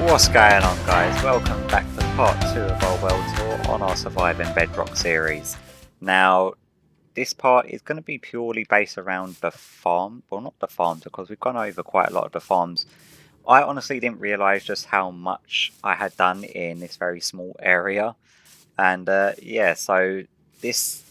What's going on, guys? Welcome back to part 2 of our world tour on our Surviving Bedrock series. Now, this part is going to be purely based around the farm. Well, not the farms, because we've gone over quite a lot of the farms. I honestly didn't realise just how much I had done in this very small area. And yeah, so this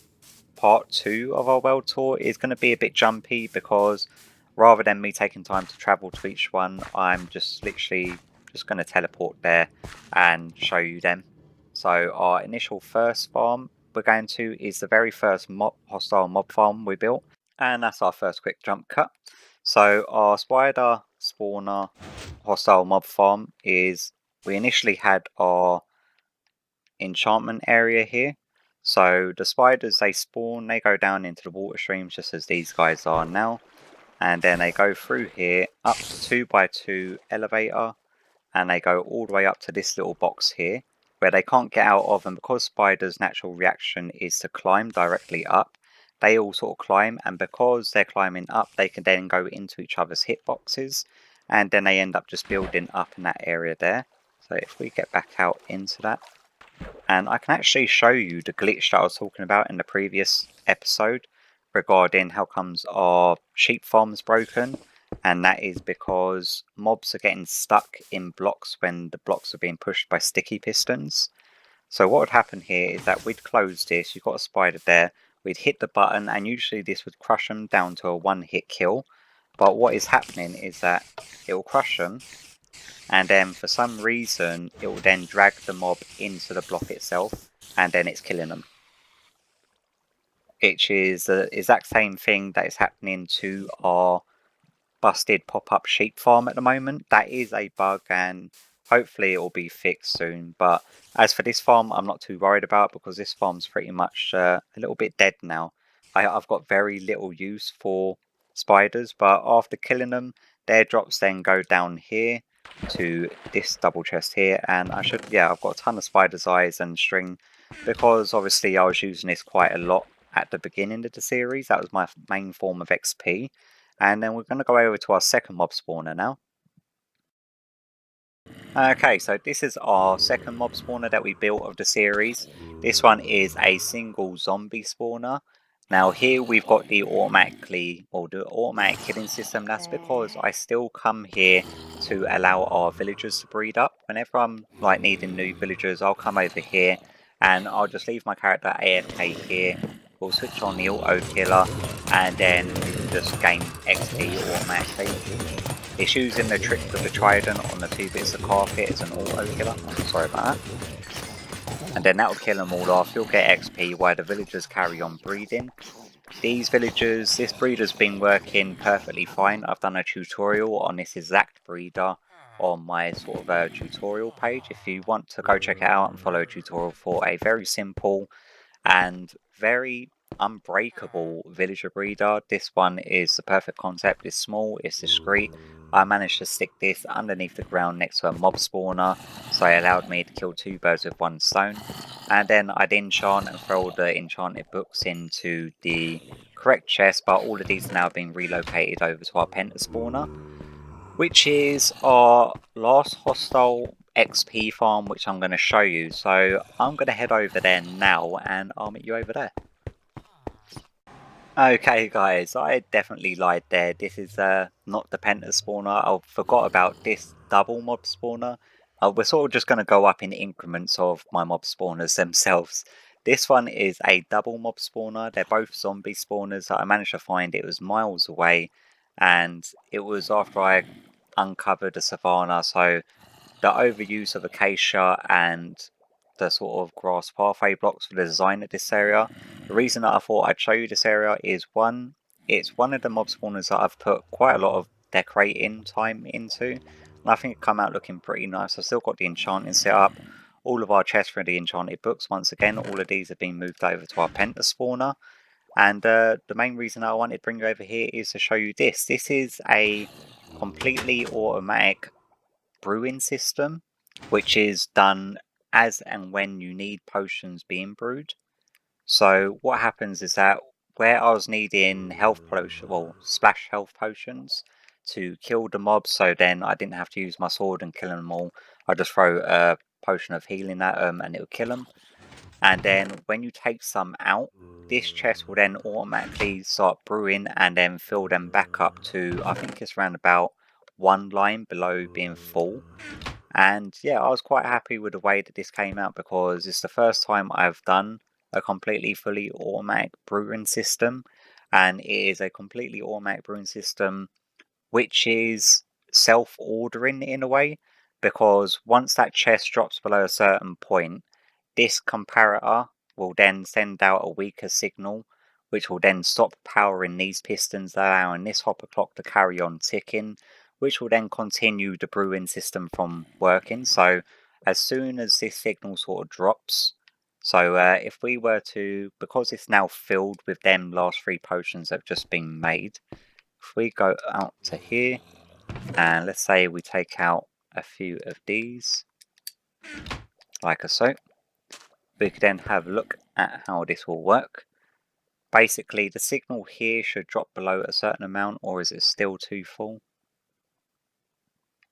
part 2 of our world tour is going to be a bit jumpy because rather than me taking time to travel to each one, I'm just literally just going to teleport there and show you them. So our initial first farm we're going to is the very first hostile mob farm we built, and that's our first quick jump cut. So our spider spawner hostile mob farm is, we initially had our enchantment area here. So the spiders, they spawn, they go down into the water streams just as these guys are now, and then they go through here up to 2x2 elevator, and they go all the way up to this little box here where they can't get out of, and because spiders' natural reaction is to climb directly up, they all sort of climb, and because they're climbing up they can then go into each other's hitboxes, and then they end up just building up in that area there. So if we get back out into that, and I can actually show you the glitch that I was talking about in the previous episode regarding how comes our sheep farm is broken, and that is because mobs are getting stuck in blocks when the blocks are being pushed by sticky pistons. So what would happen here is that we'd close this, you've got a spider there, we'd hit the button, and usually this would crush them down to a one-hit kill. But what is happening is that it will crush them, and then for some reason it will then drag the mob into the block itself, and then it's killing them. Which is the exact same thing that is happening to our busted pop-up sheep farm at the moment. That is a bug, and hopefully it will be fixed soon. But as for this farm, I'm not too worried about, because this farm's pretty much a little bit dead now. I've got very little use for spiders, but after killing them, their drops then go down here to this double chest here, and I've got a ton of spider's eyes and string, because obviously I was using this quite a lot at the beginning of the series. That was my main form of XP. And then we're going to go over to our second mob spawner now. Okay, so this is our second mob spawner that we built of the series. This one is a single zombie spawner. Now here we've got the automatic killing system. That's because I still come here to allow our villagers to breed up. Whenever I'm like needing new villagers, I'll come over here and I'll just leave my character AFK here. We'll switch on the auto killer and then just gain XP automatically. It's using the trick of the trident on the 2 bits of carpet as an auto killer. I'm sorry about that. And then that will kill them all off. You'll get XP while the villagers carry on breeding. These villagers, this breeder's been working perfectly fine. I've done a tutorial on this exact breeder on my sort of tutorial page. If you want to go check it out and follow a tutorial for a very simple and very unbreakable villager breeder. This one is the perfect concept. It's small, it's discreet. I managed to stick this underneath the ground next to a mob spawner, so it allowed me to kill 2 birds with 1 stone. And then I'd enchant and throw all the enchanted books into the correct chest, but all of these are now being relocated over to our penta spawner, which is our last hostile XP farm, which I'm going to show you. So I'm going to head over there now and I'll meet you over there. Okay guys, I definitely lied there. This is not the penta spawner. I forgot about this double mob spawner. We're sort of just going to go up in increments of my mob spawners themselves. This one is a double mob spawner. They're both zombie spawners that I managed to find. It was miles away, and it was after I uncovered the savannah, so the overuse of acacia and the sort of grass pathway blocks for the design of this area. The reason that I thought I'd show you this area is one, it's one of the mob spawners that I've put quite a lot of decorating time into, and I think it come out looking pretty nice. I've still got the enchanting set up, all of our chests for the enchanted books. Once again, all of these have been moved over to our penta spawner, and the main reason I wanted to bring you over here is to show you this. This is a completely automatic brewing system, which is done as and when you need potions being brewed. So what happens is that where I was needing health potions, well, splash health potions, to kill the mobs, so then I didn't have to use my sword and kill them all. I just throw a potion of healing at them and it'll kill them. And then when you take some out, this chest will then automatically start brewing and then fill them back up to, I think it's around about 1 line below being full. And yeah, I was quite happy with the way that this came out, because it's the first time I've done a completely fully automatic brewing system, and it is a completely automatic brewing system which is self-ordering in a way, because once that chest drops below a certain point, this comparator will then send out a weaker signal, which will then stop powering these pistons, allowing this hopper clock to carry on ticking, which will then continue the brewing system from working. So as soon as this signal sort of drops, so if we were to, because it's now filled with them last 3 potions that have just been made, if we go out to here, and let's say we take out a few of these, like so, we could then have a look at how this will work. Basically, the signal here should drop below a certain amount, or is it still too full?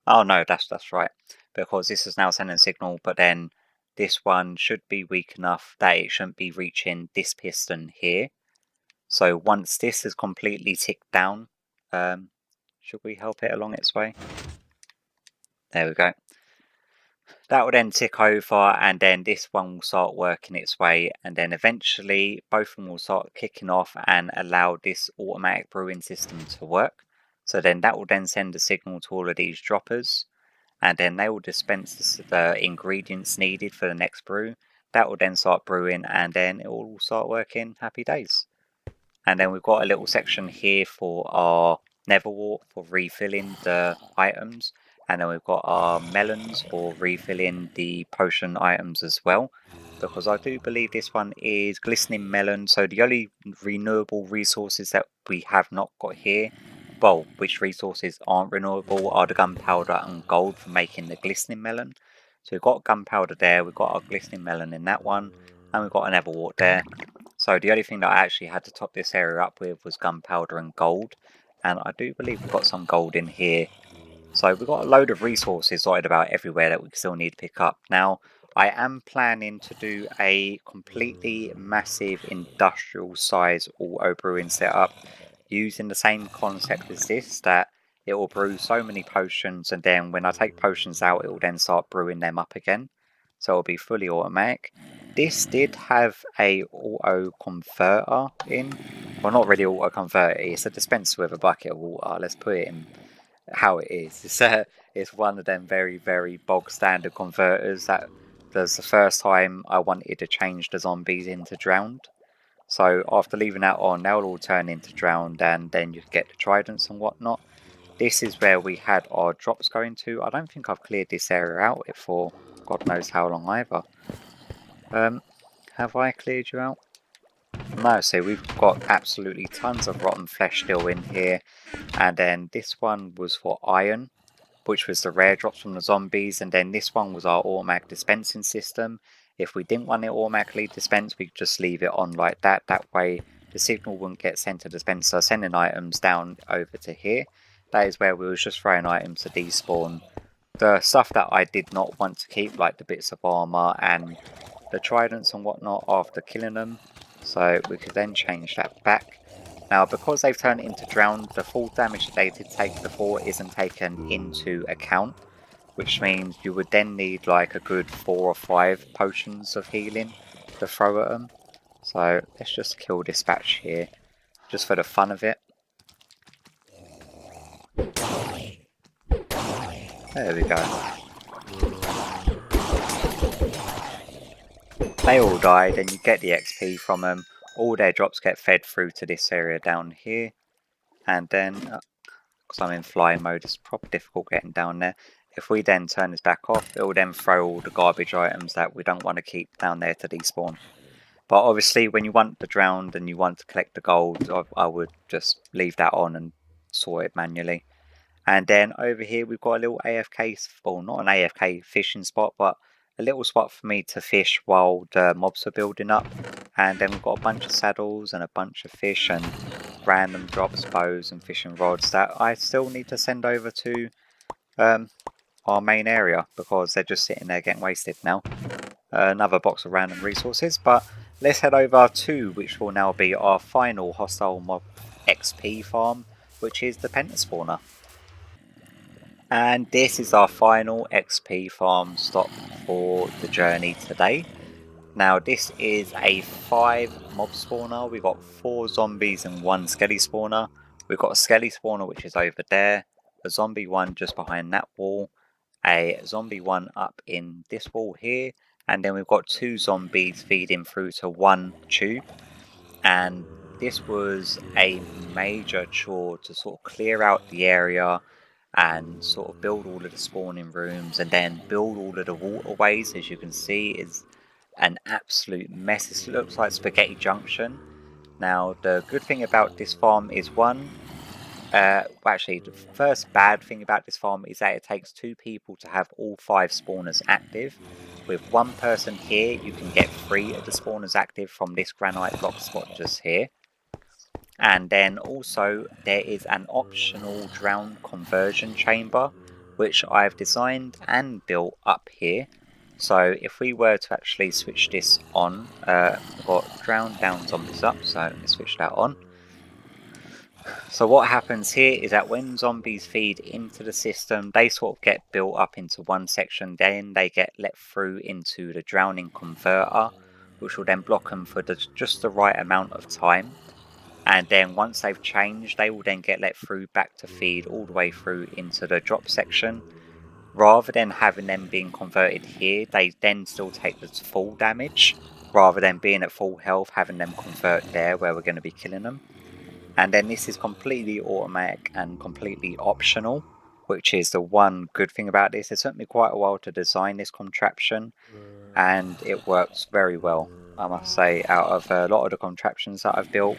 Oh no, that's right, because this is now sending a signal, but then this one should be weak enough that it shouldn't be reaching this piston here. So once this is completely ticked down, should we help it along its way? There we go. That will then tick over, and then this one will start working its way, and then eventually both of them will start kicking off and allow this automatic brewing system to work. So then that will then send a signal to all of these droppers, and then they will dispense the ingredients needed for the next brew. That will then start brewing, and then it will all start working. Happy days. And then we've got a little section here for our Neverwort for refilling the items. And then we've got our melons for refilling the potion items as well. Because I do believe this one is glistening melon. So the only renewable resources that we have not got here, well, which resources aren't renewable, are the gunpowder and gold for making the glistening melon. So we've got gunpowder there, we've got our glistening melon in that one, and we've got an Everwort there. So the only thing that I actually had to top this area up with was gunpowder and gold. And I do believe we've got some gold in here. So we've got a load of resources dotted about everywhere that we still need to pick up. Now, I am planning to do a completely massive industrial size auto brewing setup using the same concept as this, that it will brew so many potions, and then when I take potions out, it will then start brewing them up again. So it'll be fully automatic. This did have a auto converter in. Well, not really auto converter, it's a dispenser with a bucket of water. Let's put it in how it is. It's one of them very, very bog standard converters that was the first time I wanted to change the zombies into drowned. So after leaving that on, they'll all turn into drowned, and then you get the tridents and whatnot. This is where we had our drops going to. I don't think I've cleared this area out for God knows how long either. Have I cleared you out? No, so we've got absolutely tons of rotten flesh still in here. And then this one was for iron, which was the rare drops from the zombies. And then this one was our automatic dispensing system. If we didn't want it automatically dispensed, we could just leave it on like that. That way the signal wouldn't get sent to the dispenser, sending items down over to here. That is where we was just throwing items to despawn. The stuff that I did not want to keep, like the bits of armor and the tridents and whatnot, after killing them. So we could then change that back. Now, because they've turned it into drowned, the full damage that they did take before isn't taken into account, which means you would then need like a good 4 or 5 potions of healing to throw at them. So let's just kill this batch here, just for the fun of it. There we go. They all died, and you get the XP from them. All their drops get fed through to this area down here. And then, because I'm in flying mode, it's proper difficult getting down there. If we then turn this back off, it will then throw all the garbage items that we don't want to keep down there to despawn. But obviously, when you want the drowned and you want to collect the gold, I would just leave that on and sort it manually. And then over here, we've got a little AFK, well, not an AFK fishing spot, but a little spot for me to fish while the mobs are building up. And then we've got a bunch of saddles and a bunch of fish, and random drops, bows and fishing rods that I still need to send over to our main area because they're just sitting there getting wasted now. Another box of random resources, but let's head over to which will now be our final hostile mob XP farm, which is the Pentaspawner. And this is our final XP farm stop for the journey today. Now this is a 5 mob spawner. We've got 4 zombies and 1 skelly spawner. We've got a skelly spawner which is over there, a zombie one just behind that wall, a zombie one up in this wall here, and then we've got 2 zombies feeding through to 1 tube. And this was a major chore to sort of clear out the area and sort of build all of the spawning rooms and then build all of the waterways. As you can see, is an absolute mess. It looks like Spaghetti Junction. Now the good thing about this farm is actually the first bad thing about this farm is that it takes 2 people to have all 5 spawners active. With 1 person here you can get 3 of the spawners active from this granite block spot just here. And then also there is an optional drown conversion chamber which I've designed and built up here. So if we were to actually switch this on, we've got drown down zombies up, so let me switch that on. So what happens here is that when zombies feed into the system, they sort of get built up into one section, then they get let through into the drowning converter, which will then block them for just the right amount of time. And then once they've changed, they will then get let through back to feed all the way through into the drop section. Rather than having them being converted here, they then still take the full damage, rather than being at full health, having them convert there where we're going to be killing them. And then this is completely automatic and completely optional, which is the one good thing about this. It took me quite a while to design this contraption, and it works very well, I must say. Out of a lot of the contraptions that I've built,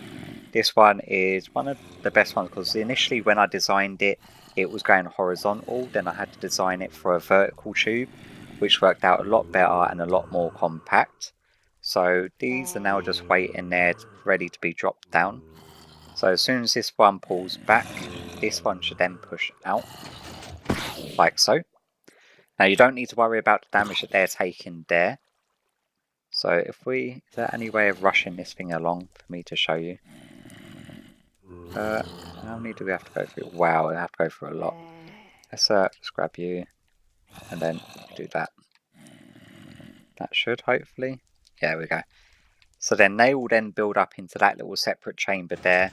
this one is one of the best ones, because initially when I designed it, it was going horizontal, then I had to design it for a vertical tube, which worked out a lot better and a lot more compact. So these are now just waiting there, ready to be dropped down. So as soon as this one pulls back, this one should then push out, like so. Now you don't need to worry about the damage that they're taking there. So is there any way of rushing this thing along for me to show you? How many do we have to go through? Wow, we have to go through a lot. Let's just grab you, and then do that. That should hopefully. Yeah, there we go. So then they will then build up into that little separate chamber there,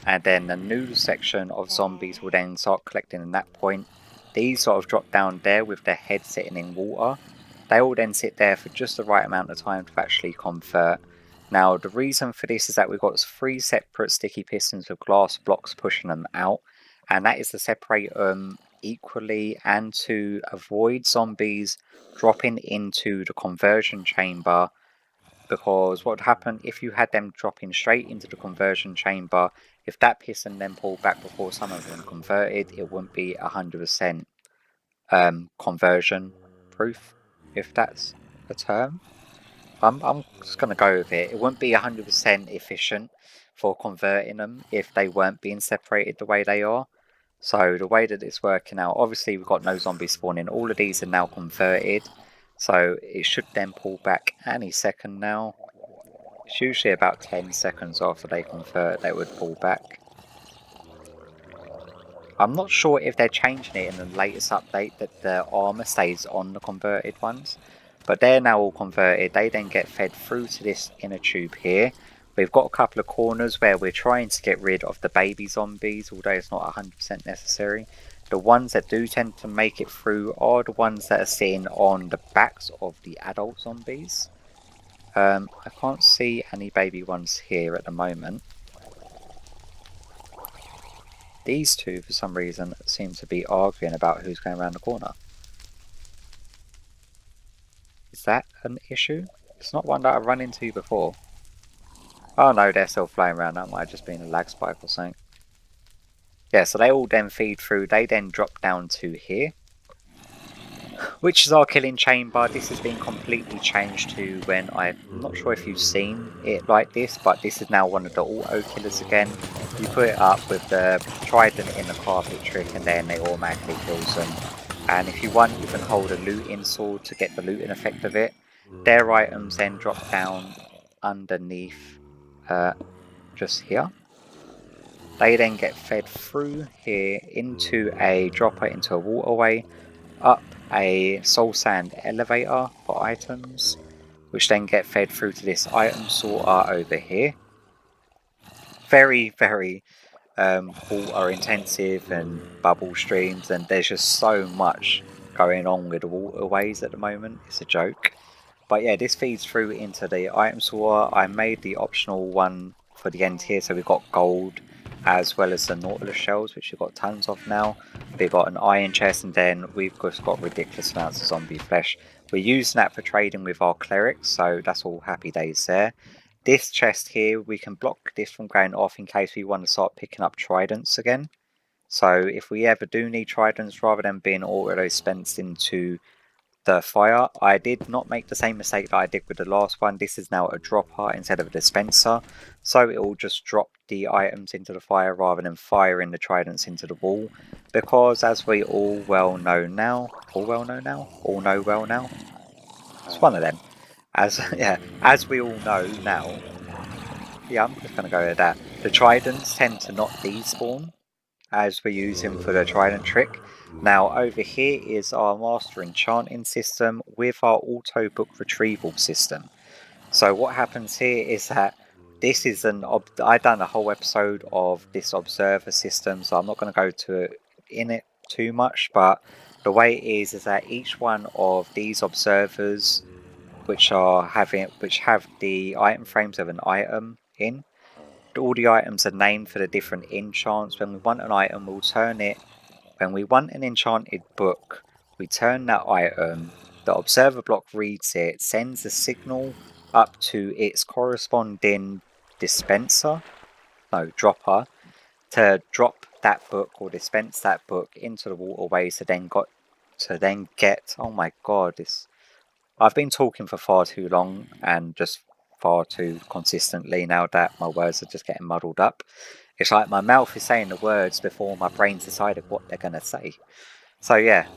and then the new section of zombies will then start collecting in that point. These sort of drop down there with their head sitting in water. They will then sit there for just the right amount of time to actually convert. Now the reason for this is that we've got 3 separate sticky pistons with glass blocks pushing them out, and that is to separate them equally and to avoid zombies dropping into the conversion chamber. Because what would happen if you had them dropping straight into the conversion chamber, if that piston then pulled back before some of them converted, it wouldn't be 100% conversion proof, if that's a term. I'm just going to go with it. It wouldn't be 100% efficient for converting them if they weren't being separated the way they are. So the way that it's working out, obviously we've got no zombies spawning. All of these are now converted. So it should then pull back any second now. It's usually about 10 seconds after they convert, they would pull back. I'm not sure if they're changing it in the latest update that the armor stays on the converted ones. But they're now all converted. They then get fed through to this inner tube here. We've got a couple of corners where we're trying to get rid of the baby zombies, although it's not 100% necessary. The ones that do tend to make it through are the ones that are sitting on the backs of the adult zombies. I can't see any baby ones here at the moment. These two, for some reason, seem to be arguing about who's going around the corner. Is that an issue? It's not one that I've run into before. Oh no, they're still flying around. That might have just been a lag spike or something. Yeah, so they all then feed through. They then drop down to here. which is our killing chamber. This has been completely changed to when I'm not sure if you've seen it like this, but this is now one of the auto killers again. You put it up with the trident in the carpet trick and then it automatically kills them. And if you want, you can hold a looting sword to get the looting effect of it. Their items then drop down underneath just here. They then get fed through here into a dropper, into a waterway, up a soul sand elevator for items, which then get fed through to this item sorter over here. Very, very water intensive and bubble streams, and there's just so much going on with the waterways at the moment. It's a joke. But yeah, this feeds through into the item sorter. I made the optional one for the end here, so we've got gold as well as the Nautilus shells, which we've got tons of now. We've got an iron chest, and then we've just got ridiculous amounts of zombie flesh. We're using that for trading with our clerics, so that's all happy days there. This chest here, we can block this from going off in case we want to start picking up tridents again. So if we ever do need tridents, rather than being auto-dispensed into the fire, I did not make the same mistake that I did with the last one. This is now a dropper instead of a dispenser, so it will just drop the items into the fire rather than firing the tridents into the wall, because as we all know well now, it's one of them. As we all know now, yeah, I'm just going to go with that. The tridents tend to not despawn as we use him for the trident trick. Now over here is our master enchanting system with our auto book retrieval system. So what happens here is that this is I've done a whole episode of this observer system, so I'm not going to go to it too much, but the way it is that each one of these observers which have the item frames of an item in, all the items are named for the different enchants. When we want an item, we'll turn it. When we want an enchanted book, we turn that item, the observer block reads it, sends a signal up to its corresponding dropper, to drop that book or dispense that book into the waterways to then get, oh my god, I've been talking for far too long and just far too consistently now that my words are just getting muddled up. It's like my mouth is saying the words before my brain's decided what they're going to say. So yeah,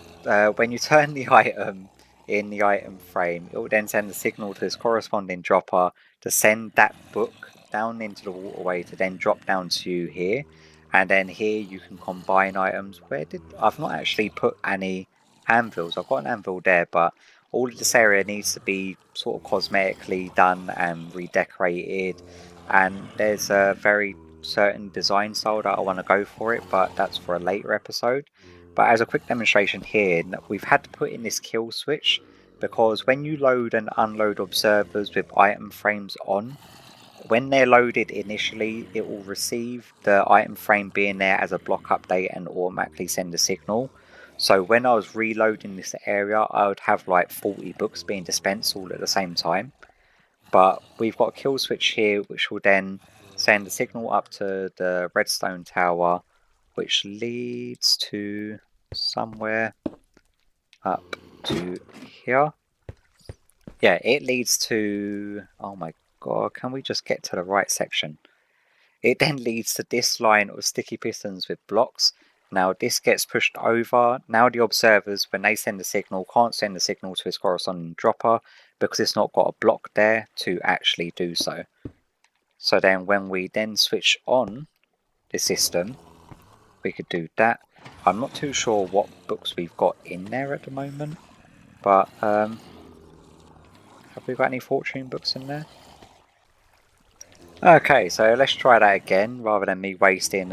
when you turn the item in the item frame, it will then send a signal to its corresponding dropper to send that book down into the waterway to then drop down to you here. And then here you can combine items. I've not actually put any anvils. I've got an anvil there, but all of this area needs to be sort of cosmetically done and redecorated. And there's a very certain design style that I want to go for it, but that's for a later episode. But as a quick demonstration here, we've had to put in this kill switch because when you load and unload observers with item frames on, when they're loaded initially, it will receive the item frame being there as a block update and automatically send a signal. So when I was reloading this area, I would have like 40 books being dispensed all at the same time. But we've got a kill switch here which will then send a signal up to the redstone tower, which leads to somewhere up to here. Yeah, it leads to, oh my god, can we just get to the right section? It then leads to this line of sticky pistons with blocks. Now this gets pushed over. Now the observers, when they send a signal, can't send the signal to its corresponding dropper because it's not got a block there to actually do so. So then when we then switch on the system, we could do that. I'm not too sure what books we've got in there at the moment, but have we got any fortune books in there? Okay, so let's try that again rather than me wasting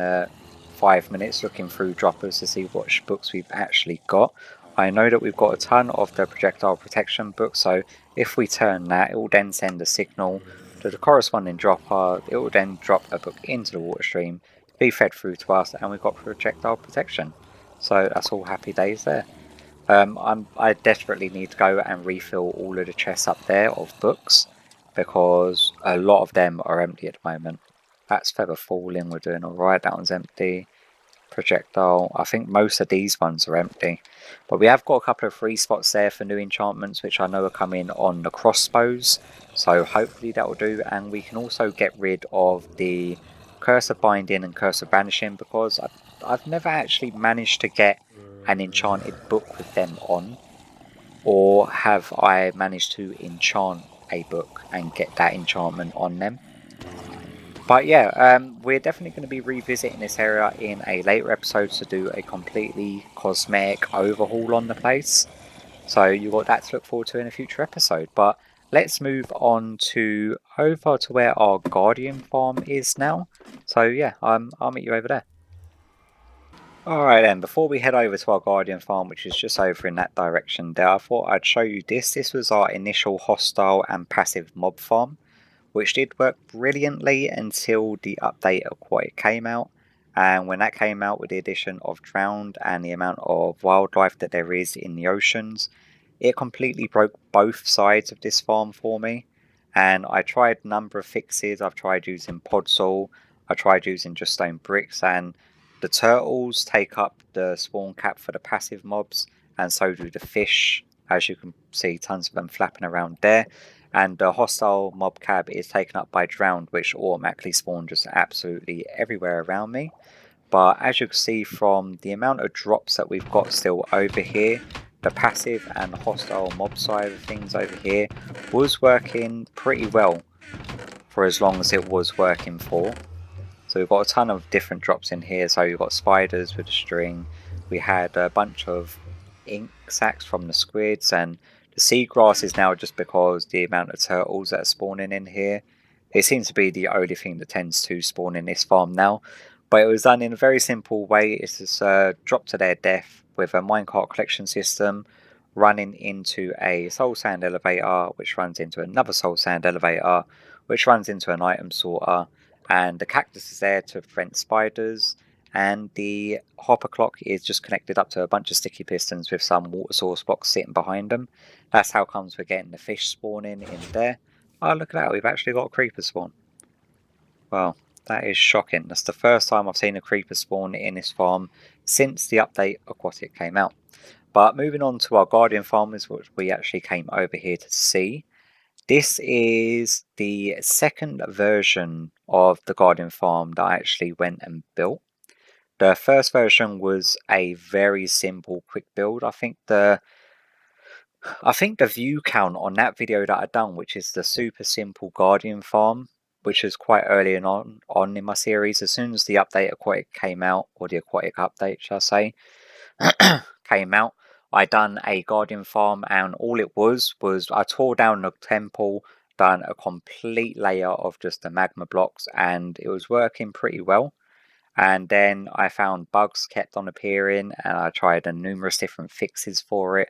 5 minutes looking through droppers to see what books we've actually got. I know that we've got a ton of the projectile protection books, so if we turn that, it will then send a signal to the corresponding dropper. It will then drop a book into the water stream, be fed through to us, and we've got projectile protection. So that's all happy days there. I desperately need to go and refill all of the chests up there of books because a lot of them are empty at the moment. That's Feather Falling, we're doing alright, that one's empty. projectile. I think most of these ones are empty. But we have got a couple of free spots there for new enchantments, which I know are coming on the crossbows. So hopefully that will do. And we can also get rid of the Curse of Binding and Curse of Banishing, because I've never actually managed to get an enchanted book with them on. Or have I managed to enchant a book and get that enchantment on them? But yeah, we're definitely going to be revisiting this area in a later episode to do a completely cosmetic overhaul on the place. So you've got that to look forward to in a future episode. But let's move on to over to where our Guardian farm is now. So yeah, I'll meet you over there. Alright then, before we head over to our Guardian farm, which is just over in that direction there, I thought I'd show you this. This was our initial hostile and passive mob farm, which did work brilliantly until the update of what it came out. And when that came out with the addition of Drowned and the amount of wildlife that there is in the oceans, it completely broke both sides of this farm for me. And I tried a number of fixes. I've tried using podzol, I tried using just stone bricks, and the turtles take up the spawn cap for the passive mobs, and so do the fish. As you can see, tons of them flapping around there. And the hostile mob cab is taken up by Drowned, which automatically spawn just absolutely everywhere around me. But as you can see from the amount of drops that we've got still over here, the passive and hostile mob side of things over here was working pretty well for as long as it was working for. So we've got a ton of different drops in here. So you've got spiders with a string. We had a bunch of ink sacs from the squids, and the seagrass is now just because the amount of turtles that are spawning in here. It seems to be the only thing that tends to spawn in this farm now. But it was done in a very simple way. It's just dropped to their death with a minecart collection system running into a soul sand elevator, which runs into another soul sand elevator, which runs into an item sorter. And the cactus is there to prevent spiders, and the hopper clock is just connected up to a bunch of sticky pistons with some water source blocks sitting behind them. That's how comes we're getting the fish spawning in there. Oh, look at that, we've actually got a creeper spawn. Well, that is shocking. That's the first time I've seen a creeper spawn in this farm since the update of what it came out. But moving on to our Guardian farmers, which we actually came over here to see. This is the second version of the Guardian farm that I actually went and built. The first version was a very simple quick build. I think the view count on that video that I've done, which is the super simple Guardian farm, which is quite early on in my series, as soon as the update aquatic came out, or the aquatic update shall I say, came out, I done a Guardian farm, and all it was I tore down the temple, done a complete layer of just the magma blocks, and it was working pretty well. And then I found bugs kept on appearing, and I tried numerous different fixes for it.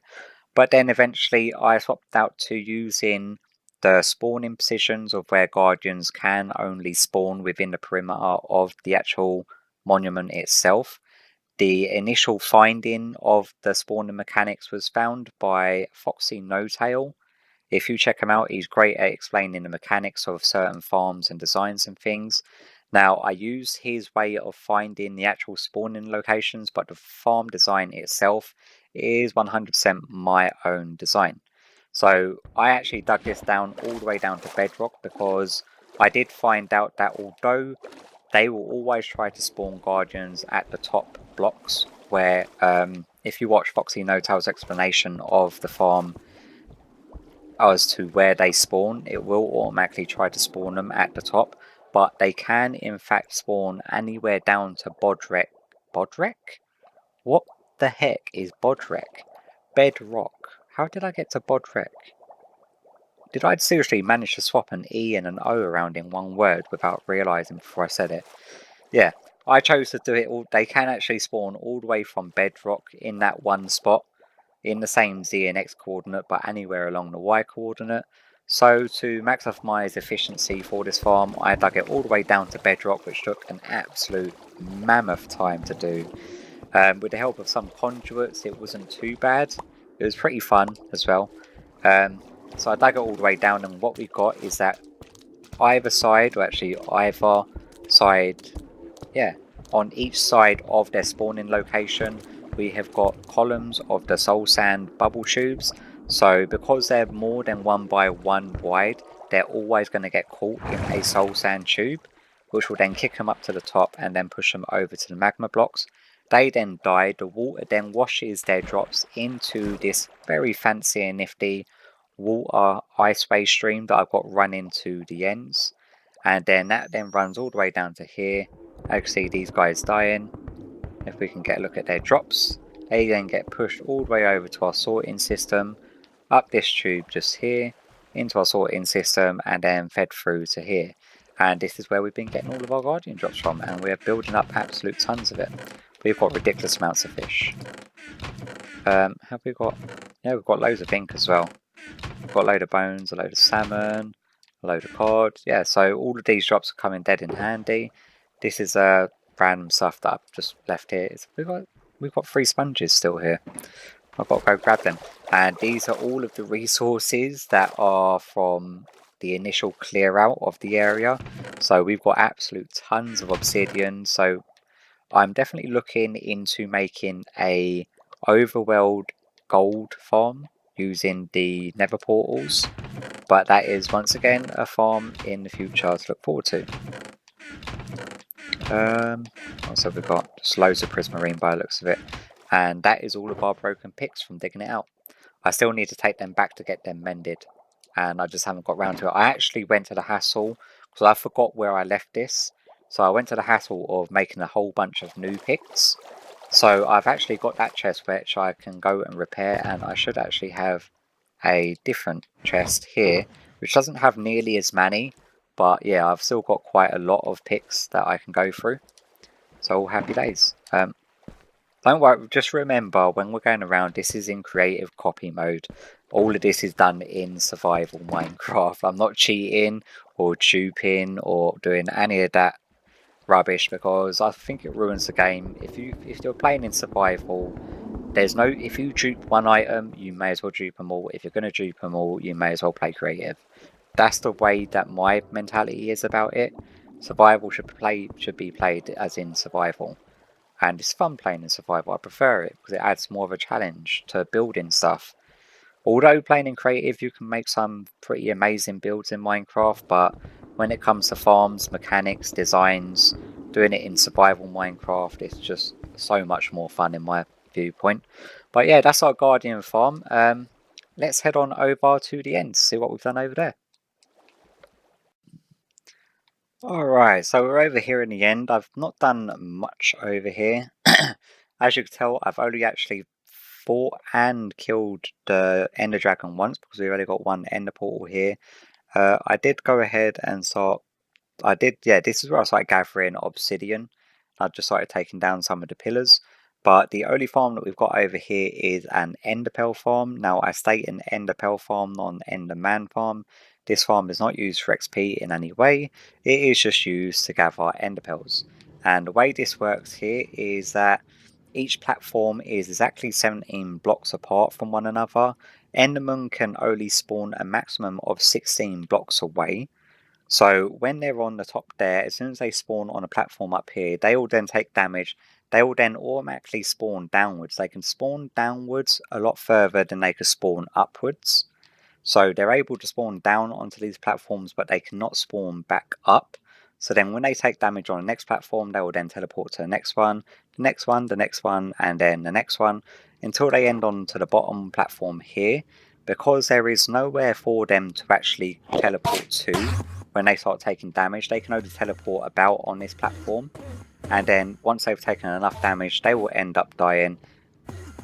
But then eventually I swapped out to using the spawning positions of where Guardians can only spawn within the perimeter of the actual monument itself. The initial finding of the spawning mechanics was found by Foxy No-Tail. If you check him out, he's great at explaining the mechanics of certain farms and designs and things. Now, I use his way of finding the actual spawning locations, but the farm design itself is 100% my own design. So I actually dug this down all the way down to Bedrock, because I did find out that although they will always try to spawn Guardians at the top blocks, where if you watch Foxy No-Tail's explanation of the farm as to where they spawn, it will automatically try to spawn them at the top, but they can in fact spawn anywhere down to Bodrek. Bodrek? What the heck is Bodrek? Bedrock. How did I get to Bodrek? Did I seriously manage to swap an E and an O around in one word without realising before I said it? Yeah, I chose to do it all. They can actually spawn all the way from Bedrock in that one spot, in the same Z and X coordinate, but anywhere along the Y coordinate. So to maximize efficiency for this farm, I dug it all the way down to Bedrock, which took an absolute mammoth time to do. With the help of some conduits, it wasn't too bad. It was pretty fun as well. So I dug it all the way down, and what we've got is that either side, yeah, on each side of their spawning location, we have got columns of the soul sand bubble tubes. So because they're more than 1 by 1 wide, they're always going to get caught in a soul sand tube, which will then kick them up to the top and then push them over to the magma blocks. They then die. The water then washes their drops into this very fancy and nifty water iceway stream that I've got running to the ends, and then that then runs all the way down to here. I can see these guys dying. If we can get a look at their drops, they then get pushed all the way over to our sorting system, up this tube just here, into our sorting system, and then fed through to here. And this is where we've been getting all of our guardian drops from, and we're building up absolute tons of it. We've got ridiculous amounts of fish. Have we got... yeah, we've got loads of ink as well. We've got a load of bones, a load of salmon, a load of cod. Yeah, so all of these drops are coming dead in handy. This is random stuff that I've just left here. We've got 3 sponges still here. I've got to go grab them. And these are all of the resources that are from the initial clear out of the area. So we've got absolute tons of obsidian. So I'm definitely looking into making a overworld gold farm using the nether portals, but that is once again a farm in the future to look forward to. What have we got? Just loads of prismarine by the looks of it, and that is all of our broken picks from digging it out. I still need to take them back to get them mended, and I just haven't got round to it. I actually went to the hassle because I forgot where I left this, so I went to the hassle of making a whole bunch of new picks. So I've actually got that chest which I can go and repair, and I should actually have a different chest here which doesn't have nearly as many, but yeah, I've still got quite a lot of picks that I can go through. So all happy days. Don't worry, just remember when we're going around, this is in creative copy mode. All of this is done in survival Minecraft. I'm not cheating or duping or doing any of that rubbish, because I think it ruins the game. If you're playing in survival, there's no, if you dupe one item, you may as well dupe them all. If you're going to dupe them all, you may as well play creative. That's the way that my mentality is about it. Survival should be played as in survival, and it's fun playing in survival. I prefer it because it adds more of a challenge to building stuff. Although playing in creative, you can make some pretty amazing builds in Minecraft, but when it comes to farms, mechanics, designs, doing it in survival Minecraft, it's just so much more fun in my viewpoint. But yeah, that's our guardian farm. Let's head on over to the end, see what we've done over there. Alright, so we're over here in the end. I've not done much over here. As you can tell, I've only actually fought and killed the ender dragon once, because we've only got one ender portal here. I did go ahead and this is where I started gathering obsidian. I just started taking down some of the pillars. But the only farm that we've got over here is an enderpearl farm. Now I state an enderpearl farm, not an enderman farm. This farm is not used for XP in any way. It is just used to gather enderpearls. And the way this works here is that each platform is exactly 17 blocks apart from one another. Endermen can only spawn a maximum of 16 blocks away. So when they're on the top there, as soon as they spawn on a platform up here, they will then take damage. They will then automatically spawn downwards. They can spawn downwards a lot further than they can spawn upwards. So they're able to spawn down onto these platforms, but they cannot spawn back up. So then when they take damage on the next platform, they will then teleport to the next one, the next one, the next one, and then the next one, until they end on to the bottom platform here. Because there is nowhere for them to actually teleport to when they start taking damage, they can only teleport about on this platform. And then once they've taken enough damage, they will end up dying.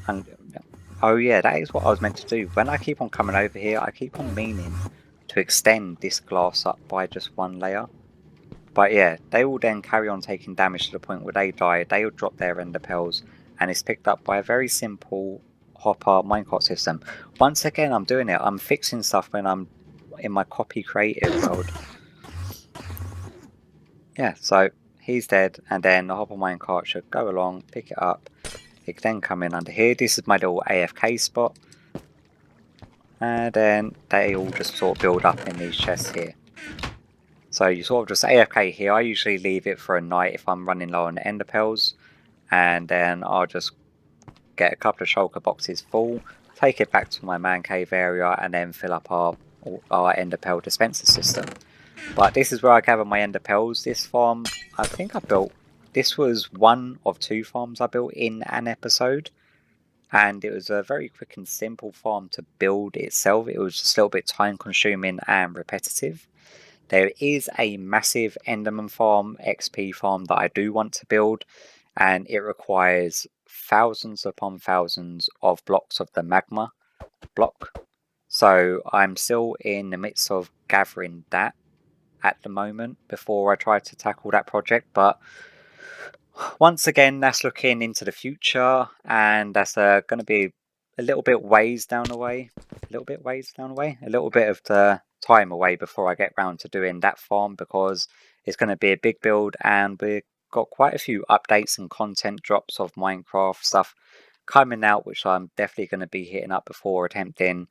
And oh yeah, that is what I was meant to do. When I keep on coming over here, I keep on meaning to extend this glass up by just one layer. But yeah, they will then carry on taking damage to the point where they die. They will drop their ender pearls, and it's picked up by a very simple hopper minecart system. Once again, I'm doing it. I'm fixing stuff when I'm in my copy creative mode. Yeah, so he's dead, and then the hopper minecart should go along, pick it up. It can then come in under here. This is my little AFK spot. And then they all just sort of build up in these chests here. So you sort of just AFK here. I usually leave it for a night if I'm running low on ender pearls, and then I'll just get a couple of shulker boxes full, take it back to my man cave area, and then fill up our ender pearl dispenser system. But this is where I gather my ender pearls. This farm, I think I built. This was one of 2 farms I built in an episode, and it was a very quick and simple farm to build itself. It was just a little bit time consuming and repetitive. There is a massive Enderman farm, XP farm that I do want to build, and it requires thousands upon thousands of blocks of the magma block. So I'm still in the midst of gathering that at the moment before I try to tackle that project, but once again, that's looking into the future, and that's going to be a little bit ways down the way, a little bit of the time away before I get round to doing that farm, because it's going to be a big build, and we've got quite a few updates and content drops of Minecraft stuff coming out, which I'm definitely going to be hitting up before attempting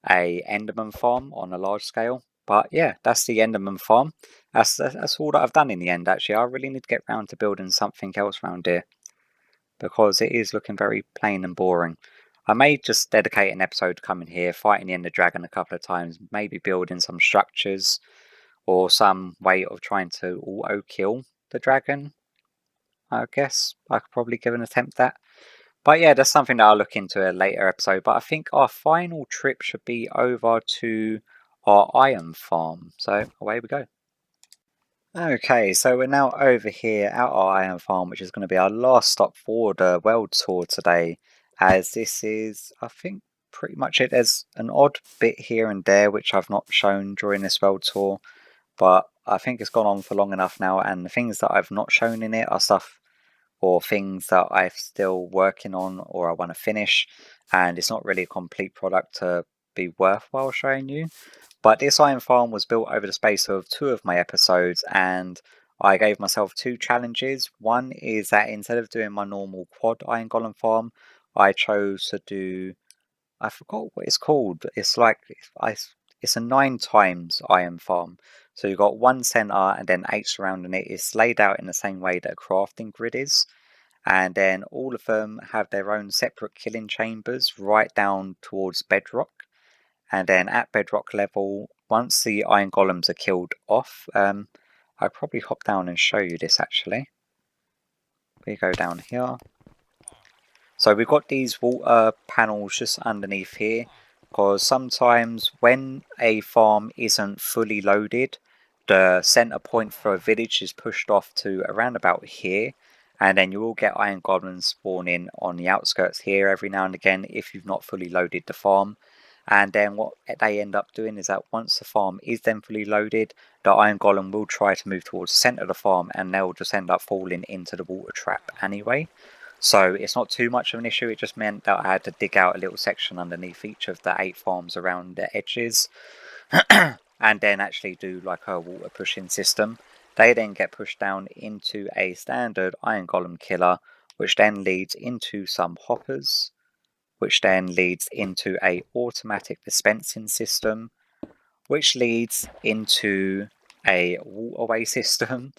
a Enderman farm on a large scale. But yeah, that's the Enderman farm. That's all that I've done in the end, actually. I really need to get round to building something else around here, because it is looking very plain and boring. I may just dedicate an episode to coming here, fighting the Ender Dragon a couple of times, maybe building some structures or some way of trying to auto-kill the dragon. I guess I could probably give an attempt at that. But yeah, that's something that I'll look into a later episode. But I think our final trip should be over to our iron farm. So away we go. Okay, so we're now over here at our iron farm, which is going to be our last stop for the world tour today, as this is, I think, pretty much it. There's an odd bit here and there which I've not shown during this world tour, but I think it's gone on for long enough now, and the things that I've not shown in it are stuff or things that I'm still working on or I want to finish, and it's not really a complete product to be worthwhile showing you. But this iron farm was built over the space of 2 of my episodes, and I gave myself 2 challenges. One is that instead of doing my normal quad iron golem farm, I chose to do, I forgot what it's called. It's like it's a 9 times iron farm. So you've got 1 center and then 8 surrounding it. It's laid out in the same way that a crafting grid is. And then all of them have their own separate killing chambers right down towards bedrock. And then at bedrock level, once the iron golems are killed off, I'll probably hop down and show you this actually. We go down here. So we've got these water panels just underneath here, because sometimes when a farm isn't fully loaded, the center point for a village is pushed off to around about here, and then you will get iron goblins spawning on the outskirts here every now and again if you've not fully loaded the farm. And then what they end up doing is that once the farm is then fully loaded, the iron golem will try to move towards the center of the farm, and they'll just end up falling into the water trap anyway. So it's not too much of an issue. It just meant that I had to dig out a little section underneath each of the 8 farms around the edges and then actually do like a water pushing system. They then get pushed down into a standard iron golem killer, which then leads into some hoppers, which then leads into a automatic dispensing system, which leads into a waterway system,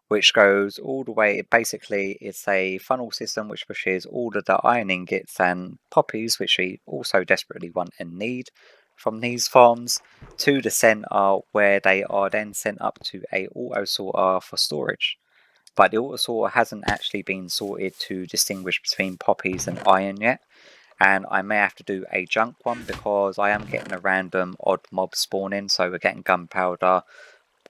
which goes all the way. Basically, it's a funnel system which pushes all of the iron ingots and poppies, which we also desperately want and need from these farms, to the center, where they are then sent up to a auto sorter for storage. But the auto sorter hasn't actually been sorted to distinguish between poppies and iron yet, and I may have to do a junk one because I am getting a random odd mob spawning. So we're getting gunpowder,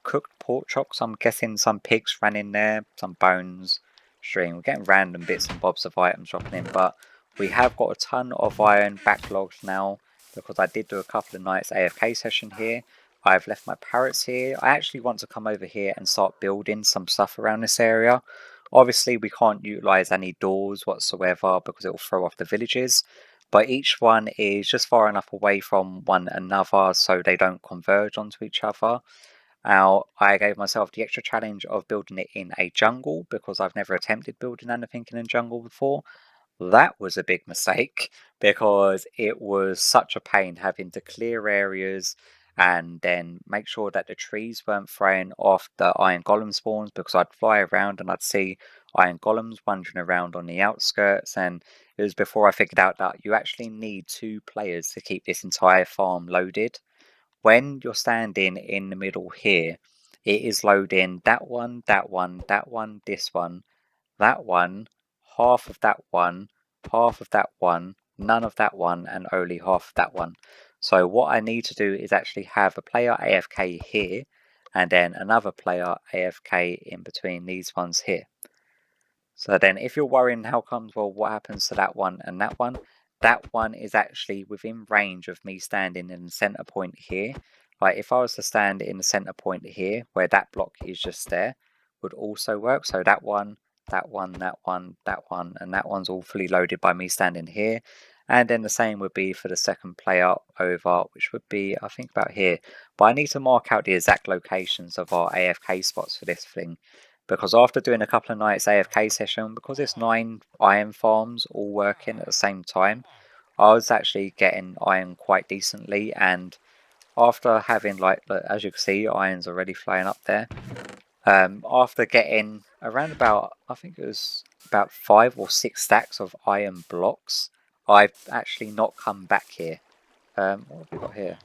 cooked pork chops, I'm guessing some pigs ran in there, some bones, string. We're getting random bits and bobs of items dropping in, but we have got a ton of iron backlogged now because I did do a couple of nights AFK session here. I've left my parrots here. I actually want to come over here and start building some stuff around this area. Obviously we can't utilize any doors whatsoever because it will throw off the villages, but each one is just far enough away from one another so they don't converge onto each other. Now, I gave myself the extra challenge of building it in a jungle because I've never attempted building anything in a jungle before. That was a big mistake because it was such a pain having to clear areas and then make sure that the trees weren't throwing off the iron golem spawns, because I'd fly around and I'd see iron golems wandering around on the outskirts. And it was before I figured out that you actually need 2 players to keep this entire farm loaded. When you're standing in the middle here, it is loading that one, that one, that one, this one, that one, half of that one, half of that one, none of that one, and only half of that one. So what I need to do is actually have a player AFK here, and then another player AFK in between these ones here. So then if you're worrying how comes, well, what happens to that one and that one is actually within range of me standing in the center point here. Like if I was to stand in the center point here, where that block is just there, would also work. So that one, that one, that one, that one, and that one's all fully loaded by me standing here. And then the same would be for the second player over, which would be, I think, about here. But I need to mark out the exact locations of our AFK spots for this thing, because after doing a couple of nights AFK session, because it's 9 iron farms all working at the same time, I was actually getting iron quite decently. And after having, like, as you can see, iron's already flying up there. After getting around about, I think it was about 5 or 6 stacks of iron blocks, I've actually not come back here. What have we got here?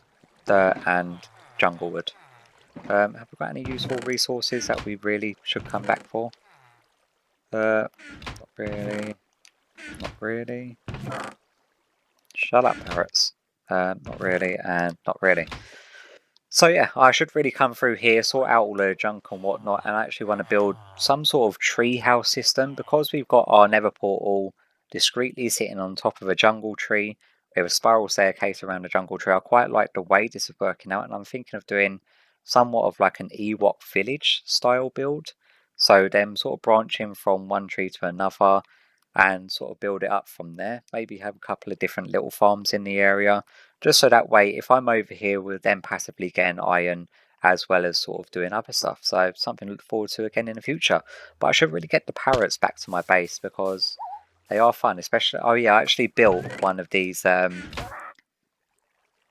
Dirt and jungle wood. Have we got any useful resources that we really should come back for? Not really. Not really. Shut up, parrots. Not really, and not really. So yeah, I should really come through here, sort out all the junk and whatnot, and I actually want to build some sort of tree house system, because we've got our nether portal discreetly sitting on top of a jungle tree. We have a spiral staircase around the jungle tree. I quite like the way this is working out, and I'm thinking of doing somewhat of like an Ewok village style build. So them sort of branching from one tree to another and sort of build it up from there. Maybe have a couple of different little farms in the area, just so that way if I'm over here, we're then passively getting iron as well as sort of doing other stuff. So something to look forward to again in the future. But I should really get the parrots back to my base, because they are fun, especially... Oh yeah, I actually built one of these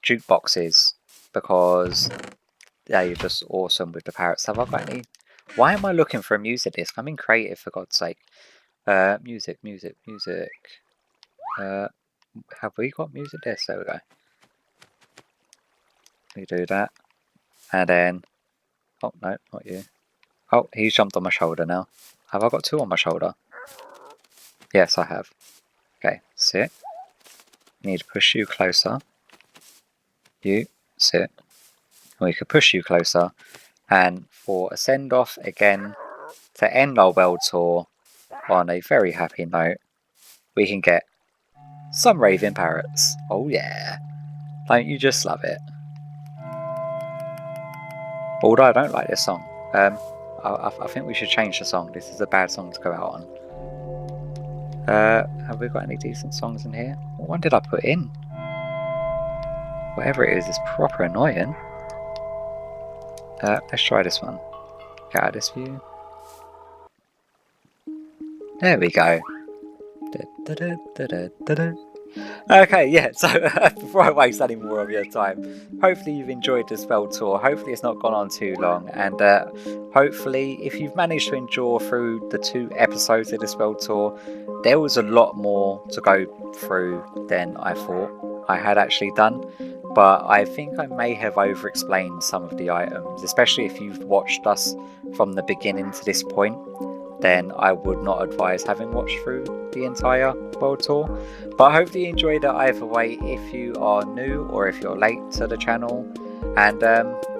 jukeboxes, because they're just awesome with the parrots. Have I got any? Why am I looking for a music disc? I'm in creative, for God's sake. Music. Have we got music discs? There we go. We do that. And then... Oh, no, not you. Oh, he's jumped on my shoulder now. Have I got 2 on my shoulder? Yes, I have. Okay, sit. Need to push you closer. You, sit. We could push you closer. And for a send-off, again, to end our world tour on a very happy note, we can get some raving parrots. Oh yeah. Don't you just love it? Although I don't like this song. I think we should change the song. This is a bad song to go out on. Have we got any decent songs in here? What one did I put in? Whatever it is proper annoying. Let's try this one. Get out of this view. There we go. Okay, yeah, so before I waste any more of your time, hopefully you've enjoyed this world tour. Hopefully it's not gone on too long, and hopefully if you've managed to endure through the 2 episodes of this world tour, there was a lot more to go through than I thought I had actually done. But I think I may have over-explained some of the items, especially if you've watched us from the beginning to this point. Then I would not advise having watched through the entire world tour. But hopefully you enjoyed it either way, if you are new or if you're late to the channel. And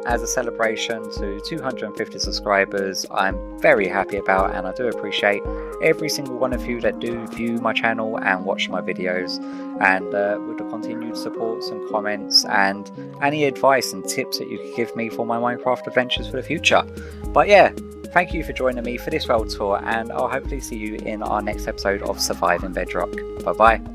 as a celebration to 250 subscribers, I'm very happy about, and I do appreciate every single one of you that do view my channel and watch my videos, and with the continued supports and comments and any advice and tips that you could give me for my Minecraft adventures for the future. But yeah, thank you for joining me for this world tour, and I'll hopefully see you in our next episode of Surviving Bedrock. Bye bye.